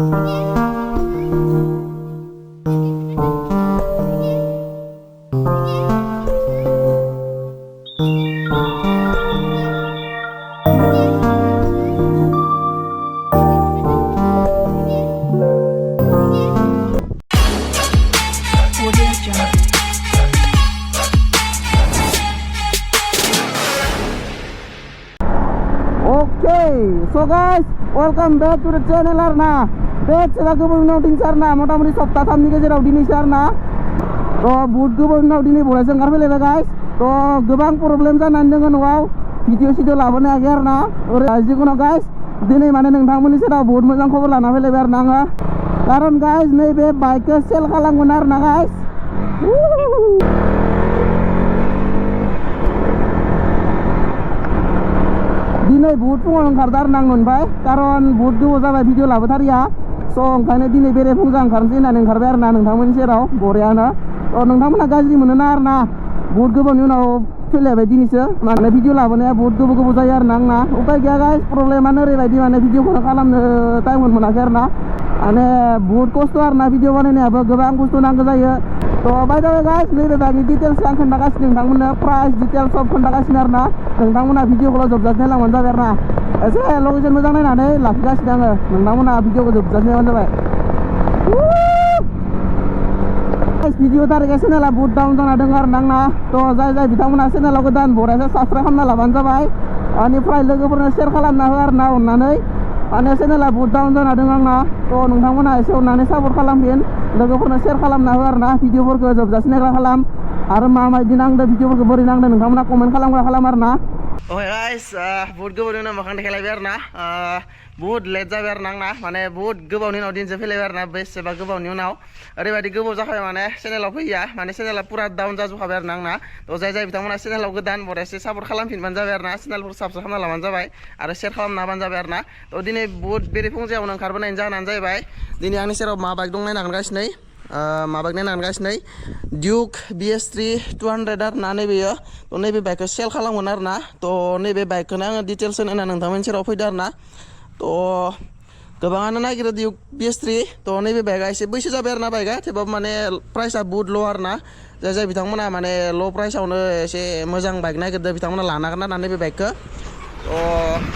So guys, welcome back to the channel arna. Back sa gabon nauting sarna, motamoti saptah tham ni gejeराव dini sarna. To boot gabon नाव dini boleh sengkar bele guys. To gabang problem जानानै दङ न'आव video सिडिअ लाबोनो हायाखै आरोना। जिखुनु guys, दिनै माने नोंथांमोननि सेराव बहुत मोजां खबर लाना फैलायबाय आरोना आङो। कारन guys, नैबे बाइकखौ सेल खालामगोन आरोना guys। दिनै बहुत फुङाव ओंखारदों आरो आं मोनबाय कारन बहुत गोबाव जाबाय भिडिअ लाबोथारिया स' ओंखायनो दिनै बेरे फुंजा ओंखारनोसै होननानै ओंखारबाय आरोना नोंथांमोननि सेराव बरियानो। थ' नोंथांमोना गाज्रि मोनोना आरोना बहुत गोबावनि उनाव फैलायबाय दिनैसो माने भिडिअ लाबोनाया बहुत गोबाव जायो आरोना आंना। उपाय गैया गाइस, प्रब्लेमानो ओरैबायदि माने भिडिअखौनो खालामनो टाइमखौनो मोनाखै आरोना। माने बहुत खस्थ' आरोना भिडिअ बानायनायाबो गोबां बुस्थु नांगौ जायो। थ' बाय द वे गाइस, नैबे बाइकनि डिटेल्सखौ आं खोन्थागासिनो नोंथांमोननो, प्राइस डिटेल्स सब खोन्थागासिनो आरोना। नोंथांमोना भिडिअखौल' जोबजासे नायलांबानो जाबाय आरोना। एसे लकेसन मोजां नायनानै लाखिगासिनो आङो, नोंथांमोना भिडिअखौ जोबजासे नायबानो जाबाय। भिडिअ तारिखा चेनेला बहुत डाउन जाना दङ आरोना आंना। थ' जाय बिथांमोना चेनेलाव गोदान बरियासो साबस्क्राइब खालामना लाबानो जाबाय। बेनिफ्राय लोगोफोरनो शेयार खालामना हो आरोना अननानै। माने चेनेला बहुत डाउन जाना दङ आंना। थ' नोंथांमोना एसे अननानै सापर्ट खालामफिन, लोगोफोरनो शेयार खालामना हो आरोना। भिडिअफोरखौ जोबजासे नायग्रा खालाम आरो माबायदि नांदो भिडिअफोरखौ बोरै नांदो नोंथांमोना कमेन्ट खालामग्रा खालाम आरोना। ओके गाइस, बहुत गोबावनि उनाव मोखां देखायलायबाय आरोना। बहुत लेट जाबाय आरोना आंना, माने बहुत गोबावनि उनाव दिनसो फैलायबाय आरोना। बेसेबा गोबावनि उनाव ओरैबायदि गोबाव जाखाबाय माने चेनेलाव फैया, माने चेनेला पुरा डाउन जाजोबखाबाय आरोना आंना। थ' जाय बिथांमोना चेनेलाव गोदान बरियासो सापर्ट खालामफिनबानो जाबाय आरोना। चेनेलफोरखौ साबस्क्राइब खालामना लाबानो जाबाय आरो शेयार खालामना होबानो जाबाय आरोना। थ' दिनै बहुत बेरे फुंजायावनो ओंखारबोनायनि जाहोनानो जाहैबाय दिनै आंनि सेराव मा बाइक दं नायनो हागासिनो, मा बाइक नायनो हागासिनो डिउक BS3 200 आरोना नैबेयो। थ' नैबे बाइकखौ सेल खालामगोन आरोना। थ' नैबे बाइकखौनो आङो डिटेल्स होनो नोंथांमोननि सेराव फैदों आरोना। थ' गोबाङानो नागिरो डिउक BS3। थ' नैबे बाइकआ एसे बैसो जाबाय आरोना बाइकआ, थेवबाबो माने प्राइसआ बहुत ल' आरोना। जाय बिथांमोना माने ल' प्राइसआवनो एसे मोजां बाइक नागिरदों बिथांमोना लानो हागोन आरोना नैबे बाइकखौ।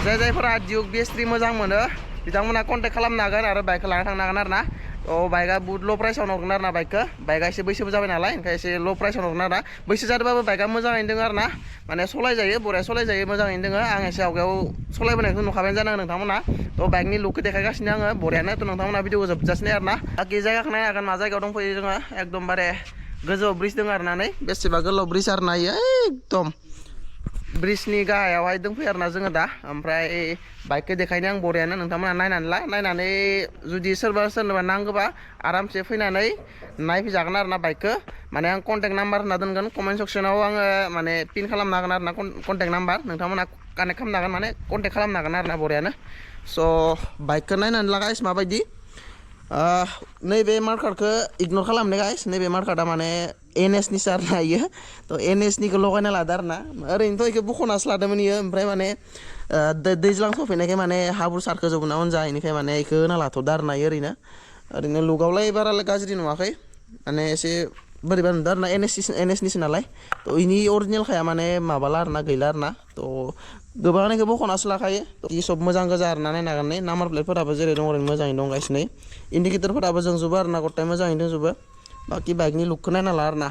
थ' जायफोरा डिउक BS3 मोजां मोनो बिथांमोना कन्टेक्ट खालामनो हागोन आरो बाइकखौ लाना थांनो हागोन आरोना। बाइकआ बहुत ल' प्राइसआवनो हरगोन आरोना बाइकखौ। बाइकआ एसे बैसोबो जाबाय नालाय ओंखाय एसे ल' प्राइसआवनो हरगोन आरोना। बैसो जादोंबाबो बाइकआ मोजाङैनो दङ आरोना, माने सलायजायो, बरिया सलायजायो, मोजाङैनो दङ। आं एसे आवगायाव सलायबोनायखौ नुखाबायानो जानांगौ नोंथांमोना। थ' बाइकनि लुकखौ देखायगासिनो आङो बरियानो। थ' नोंथांमोना भिडिअखौ जोबजासिनो आरोना। बाखि जायगाखौ नायनो हागोन मा जायगायाव दंफैयो जोङो, एकदमबारे गोजौ ब्रिज दङ आरोना। नै बेसेबा गोलाव ब्रिज आरोना इयो, एकदम ब्रिजनि गाहायावहाय दंफैयो आरोना जोङो दा। ओमफ्राय बाइकखौ देखायनो आं बरियानो, नोंथांमोना नायनानै जुदि सोरनोबा नांगौबा आरामसे फैनानै नायफैजागोन आरोना बाइकखौ। माने आं कन्टेक्ट नाम्बार होना दोनगोन कमेन्ट सेक्सनाव, आङो माने पिन खालामनो हागोन आरोना कन्टेक्ट नाम्बार। नोंथांमोना कानेक्ट खालामनो हागोन, माने कन्टेक्ट खालामनो हागोन आरोना बरियानो। स' बाइकखौ नायनानै ला गाइस माबायदि। नैबे मार्कारखौ इगनर खालामनो गाइस, नैबे मार्कारा माने NS निसो आरोना इयो। थ' NS निखौ लगायना लादो आरोना। ओरैनोथ' बेखौ बख'नासो लादोंमोन इयो, ओमफ्राय माने दैज्लां सफैनायखाय माने हाब्रु सारखोजोबो ना उनजा, बेनिखाय माने बेखौ होना लाथ'दो आरोना ओरैनो लुकआवलाय बारा गाज्रि नुवाखै, माने एसे बोरैबा नुदों आरोना। NS निसो नालाय। थ' इनि अरिजिनेलखाया माने माबाला आरोना, गैला आरोना। थ' गोबाङानो बेखौ बख'नासो लाखायो। थ' सब मोजां गोजा आरोना नायनो हागोन। नै नाम्बार प्लेटफोराबो जेरै दं ओरैनो मोजाङैनो दंगासिनो। इन्डिकेटरफोराबो जोंजोबो आरोना, गथाय मोजाङैनो दंजोबो। बाखि बाइकनि लुकखौ नायना ला आरोना।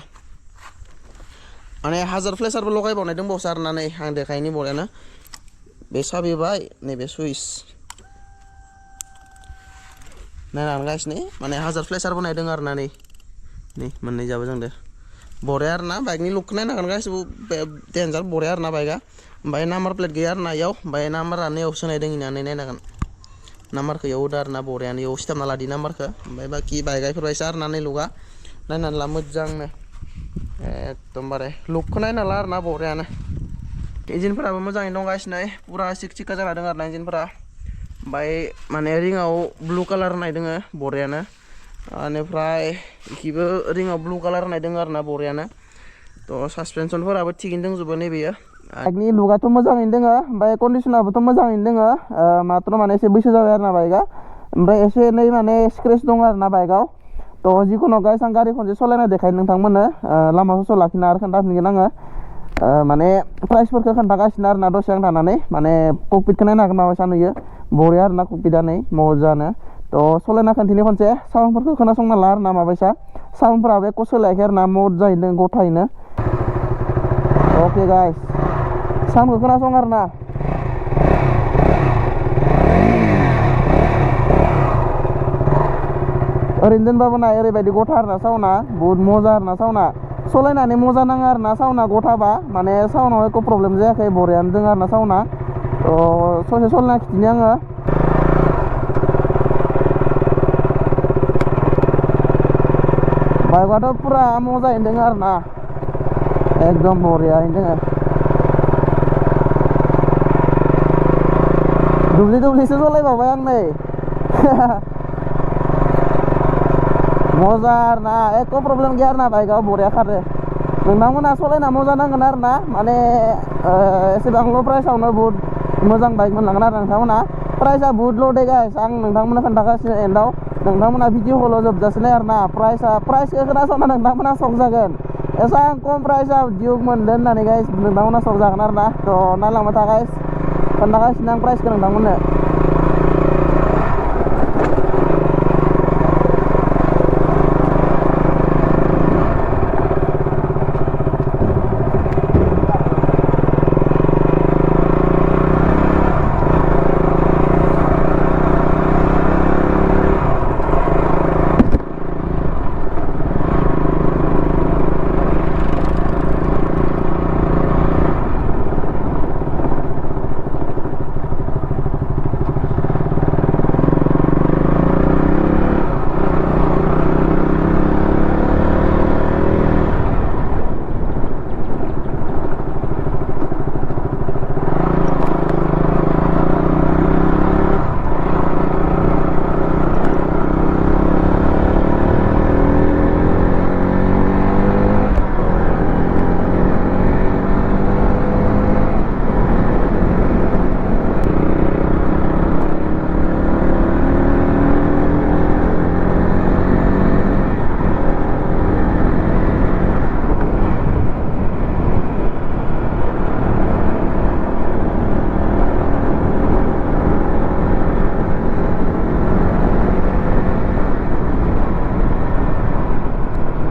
माने हाजार फ्लेसारबो लगायबावनाय दंबावोसो आरोना। नै आं देखायनि बरियानो, बे साबिबाय, नैबे सुइस नायनो गासिनो, माने हाजार फ्लेसार बनाय दङ आरोना। नै मोननै जाबो जों दे बरिया आरोना। बाइकनि लुकखौ नायनो हागोन गासिबो, डेन्जार बरिया आरोना बाइकआ। ओमफ्राय नाम्बार प्लेट गैया आरोना इयाव, ओमफ्राय नाम्बारा नैयाव सोनाय दङ होननानै नायनो हागोन। नाम्बारखौ इयाव होदो आरोना बरियानो, इयाव सिथाबना लादि नाम्बारखौ। ओमफ्राय बाखि बाइकआ इफोरबायसा आरोना। नै लुकआ नायनानै ला मोजांनो, एकदमबारे लुकखौ नायना ला आरोना बरियानो। इन्जिनफोराबो मोजाङैनो दंगासिनो, पुरा सिक्का जाना दङ आरोना इन्जिनफोरा। ओमफ्राय माने रिङाव ब्लु कालार होनाय दङ बरियानो। बेनिफ्राय इखिबो रिङाव ब्लु कालार होनाय दङ आरोना बरियानो। थ' सासपेनसनफोराबो थिगैनो दंजोबो नैबेयो। बाइकनि लुकआथ' मोजाङैनो दङ, ओमफ्राय कन्डिसनाबोथ' मोजाङैनो दङ। मात्र माने एसे बैसो जाबाय आरोना बाइकआ। ओमफ्राय एसे एनै माने स्क्रेच दं आरोना बाइकआव थ' जिखुनु गाइस आं गारि खनसे सालायना देखायनो नोंथांमोननो लामा ससे लाखिना आरो खोन्थाफिनगोन आङो माने प्राइसफोरखौ खोन्थागासिनो आरोना दसे आं थानानै माने ककपिटखौ नायनो हागोन माबायसा नुयो बरिया आरोना ककपिटआ नै मोजांनो थ' सालायना खोन्थिनो खनसे साउन्डफोरखौ खोनासंना ला आरोना माबायसा साउन्डफोराबो एख' सोलायाखै आरोना मोजाङैनो गथायैनो अके गाइस साउन्डखौ खोनासं आरोना ओरैनो दोनबाबो नाय ओरैबायदि गथा आरोना साउन्डआ बुहुत मोजां आरोना साउन्डआ सालायनानै मोजां नाङो आरोना साउन्डआ गथाबा माने साउन्डआव एख' प्रब्लेम जायाखै बरियानो दङ आरोना साउन्डआ थ' ससे सालायना खिथिनि आङो बाइकआथ' पुरा मोजाङैनो दङ आरोना एकदम बरियायैनो दङ दुब्लि दुब्लिसो सालायबावबाय आं नै मोजां आरोना एख' प्रब्लेम गैया आरोना बाइकआव बरिया खारो नोंथांमोना सालायना मोजां नांगोन आरोना माने एसेबां ल' प्राइसआवनो बुहुत मोजां बाइक मोनलांगोन आरो नोंथांमोना प्राइसआ बुहुत ल' दे गाइस आं नोंथांमोननो खोन्थागासिनो एन्डआव नोंथांमोना भिडिअखौल' जोबजासिनो आरोना प्राइसखौ खोनासंना नोंथांमोना सक जागोन एसां खम प्राइसआव डिउक मोनदों होननानै गाइस नोंथांमोना सक जागोन आरोना थ' नायलांबाय था गाइस खोन्थागासिनो आं प्राइसखौ नोंथांमोननो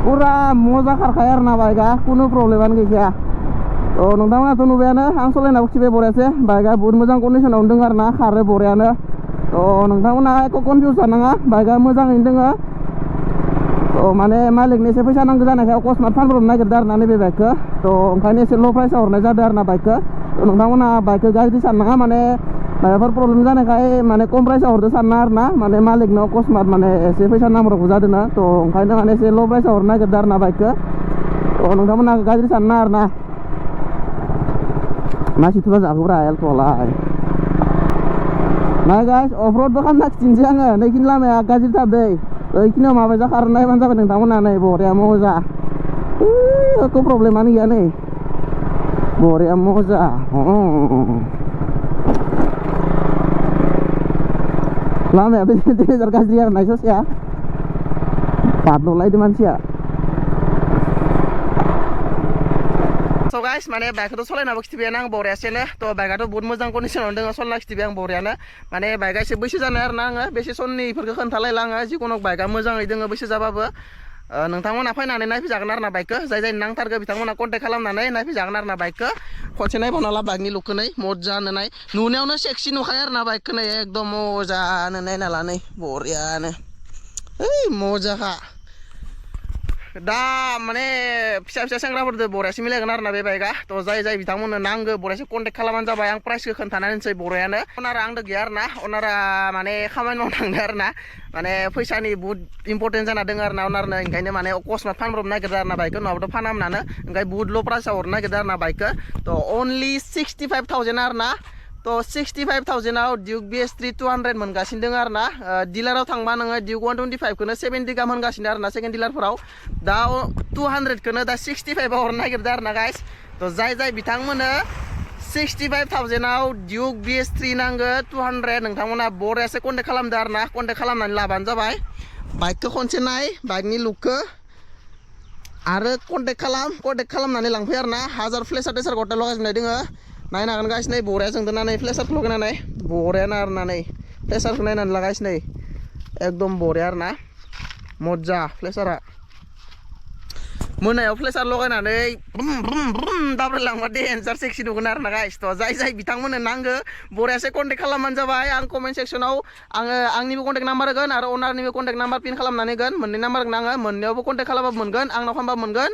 पुरा मोजां खारखायो आरोना बाइकआ कुनु प्रब्लेमानो गैखाया थ' नोंथांमोनाथ' नुबायानो आं सालायना उथिबाय बरियासे बाइकआ बुहुत मोजां कन्डिसनावनो दङ आरोना खारो बरियानो थ' नोंथांमोना एख' कनफिउस जानाङा बाइकआ मोजाङैनो दङ थ' माने मालिकनो एसे फैसा नांगौ जानायखाय अकस्मात फानब्रबनो नागिरदों आरोना नैबे बाइकखौ थ' ओंखायनो एसे ल' प्राइसआव हरनाय जादों आरोना बाइकखौ थ' नोंथांमोना बाइकखौ गाज्रि साननाङा माने माबाफोर प्रब्लेम जानायखाय माने खम प्राइसआव हरदो सानना आरोना माने मालिकनो अकस्मात माने एसे फैसा नांब्रबगौ जादोंना थ' ओंखायनो माने एसे ल' प्राइसआव हरनो नागिरदों आरोना बाइकखौ थ' नोंथांमोना गाज्रि सानना आरोना मानसिथ'बा जागौब्रा एलथ'लाय नाय गाइस अफ रडबो खालामना खिथिनोसै आङो नैखिनि लामाया गाज्रिथार दै ओइखिनियाव माबायसा खारनो नायबानो जाबाय नोंथांमोना नै बरिया मोजां एख' प्रब्लेमानो गैया नै बरिया मोजां लामाया बे डेन्जार गाज्रि आरो नाय ससेया बारल'लायदो मानसिया स' गाइस माने बाइकखौथ' सालायनाबो खिथिबायानो आं बरियासेनो थ' बाइकआथ' बहुत मोजां कन्डिसनावनो दङ सालायना खिथिबाय आं बरियानो माने बाइकआ एसे बैसो जानाय आरोना आङो बेसे सननिफोरखौ खोन्थालायला आङो जिखुनु बाइकआ मोजाङै दङ बैसो जाबाबो नोंथांमोना फैनानै नायफैजागोन आरोना बाइकखौ जाय जाय नांथारगौ बिथांमोना कन्टेक्ट खालामनानै नायफैजागोन आरोना बाइकखौ खनसे नायबावना ला बाइकनि लुकखौ नै मोजांनो नाय नुनायावनो सेक्सि नुखायो आरोना बाइकखौ नै एकदम मोजांनो नायना ला नै बरियानो ओइ मोजांखा दा माने फिसा फिसा सेंग्राफोरजों बरियासे मिलायगोन आरोना बे बाइकआ थ' जाय जाय बिथांमोननो नांगौ बरियासे कन्टेक्ट खालामबानो जाबाय आं प्राइसखौ खोन्थानानै होनोसै बरियानो अनारा आंदो गैया आरोना अनारा माने खामानि मावनो थांदों आरोना माने फैसानि बुहुत इम्पर्टेन्ट जाना दङ आरोना अनारनो ओंखायनो माने अकस्मात फानब्रबनो नागिरदों आरोना बाइकखौ नङाबाथ' फानामोनानो ओंखाय बुहुत ल' प्राइसआव हरनो नागिरदों आरोना बाइकखौ थ' अनलि 65,000 आरोना थ' 65,000आव डिउक BS3 200 मोनगासिनो दङ आरोना डिलाराव थांबा नोङो डिउक 125 खौनो 70 गाहाम मोनगासिनो आरोना सेकेन्ड डिलारफोराव दा 200 खौनो दा 65आव हरनो नागिरदों आरोना गाइस थ' जाय जाय बिथांमोननो 65,000 आव Duke BS3 नांगो 200 नोंथांमोना बरियासे कन्टेक्ट खालामदो आरो ना कन्टेक्ट खालामनानै लाबानो जाबाय बाइकखौ खनसे नाय बाइकनि लुकखौ आरो कन्टेक्ट खालामनानै लांफै आरो ना हाजार फ्लेसार टेसार गथाय लगायजोबनाय दोङो नायनो हागोन गाइस नै बरिया जोंदोनानै फ्लेसारखौ लगायनानै बरियानो आरो ना नै फ्लेसारखौ नायनानै लागासिनो नै एकदम बरिया आरो ना मजा फ्लेसारा मोनायाव फ्लेसार लगायनानै दाब्रायलांबा डेन्जार सेक्सि नुगोन आरो ना गाइस थ' जाय बिथांमोननो नांगो बरियासे कन्टेक्ट खालामबानो जाबाय आं कमेन्ट सेक्सनाव आङो आंनिबो कन्टेक्ट नाम्बार होगोन आरो अनारनिबो कन्टेक्ट नाम्बार पिन खालामनानै होगोन मोननै नाम्बारखौ आङो मोननैयावबो कन्टेक्ट खालामबा मोनगोन आंनाव खालामबा मोनगोन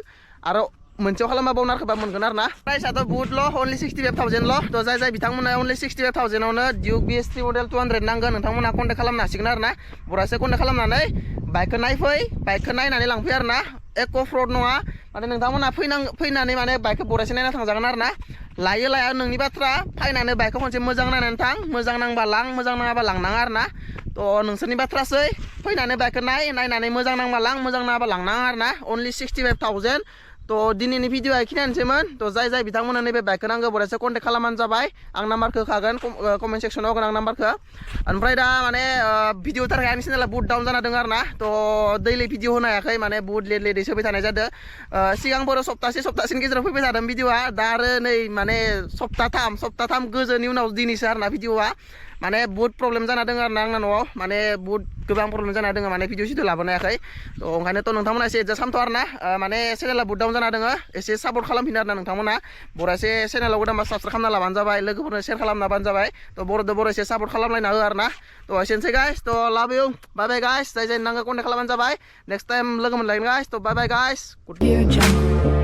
आरो मोनसेयाव खालामबा अनारखौबा मोनगोन आरो ना प्राइसआथ' बुहुत ल' अनलि 65,000 ल' थ' जाय बिथांमोना अनलि 65,000 आवनो Duke BS3 मडेल 200 नांगोन नोंथांमोना कन्टेक्ट खालामनो हासिगोन आरो ना बरियासे कन्टेक्ट खालामनानै बाइकखौ नायफै बाइकखौ नायनानै लांफै आरो ना एक फ्रड नङा माने नोंथांमोना फैनानै माने बाइकखौ बरियासे नायना थांजागोन आरो ना लाया नोंनि बाथ्रा फैनानै बाइकखौ खनसे मोजां नायनानै थां मोजां नांबा लां मोजां नाङाबा लांनाङा आरो ना थ' नोंसोरनि बाथ्रासै फैनानै बाइकखौ नायनानै मोजां नांबा लां मोजां नाङाबा लांनाङा आरो ना अनलि 65,000 थ' दिनैनि भिडिअ'आ बेखिनियानोसैमोन थ' जाय बिथांमोना नैबे बाइकखौ नांगौ बरियासे कन्टेक्ट खालामबानो जाबाय आं नाम्बारखौ होखागोन कमेन्ट सेक्सनाव होगोन आं नाम्बारखौ ओमफ्राय दा माने भिडिअ थाखाय आंनि चेनेला बुहुत डाउन जाना दङ आरो ना थ' दैलि भिडिअ होनो हायाखै माने बुहुत लेट होबाय थानाय जादों सिगांफोर सप्तासेनि गेजेराव फैबाय थादों भिडिअ'आ दा आरो नै माने सप्ताथाम गोजोनि उनाव दिनैसो आरो ना भिडिअ'आ माने बुहुत प्रब्लेम जाना दङ आरो ना आंना न'आव माने बुहुत गोबां प्रब्लेम जाना दङ माने भिडिअ लाबोनो हायाखै थ' ओंखायनोथ' नोंथांमोना एसे एडजास्ट खालामथ' आरो ना माने चेनेला बुहुत डाउन जाना दङ एसे सापर्ट खालामफिनो आरो ना नोंथांमोना बरियासे चेनेलाव गोदानबा साबस्क्राइब खालामना लाबानो जाबाय लोगोफोरनो शेयार खालामना लाबानो जाबाय थ' बर' एसे सापर्ट खालामलायना हो आरो ना थ' एसेनोसै गाइस थ' लाभ इउ बाय गाइस जाय नांगौ कन्टेक्ट खालामबानो जाबाय नेक्स्ट टाइम लोगो मोनलायगोन गाइस थ' बाय गाइस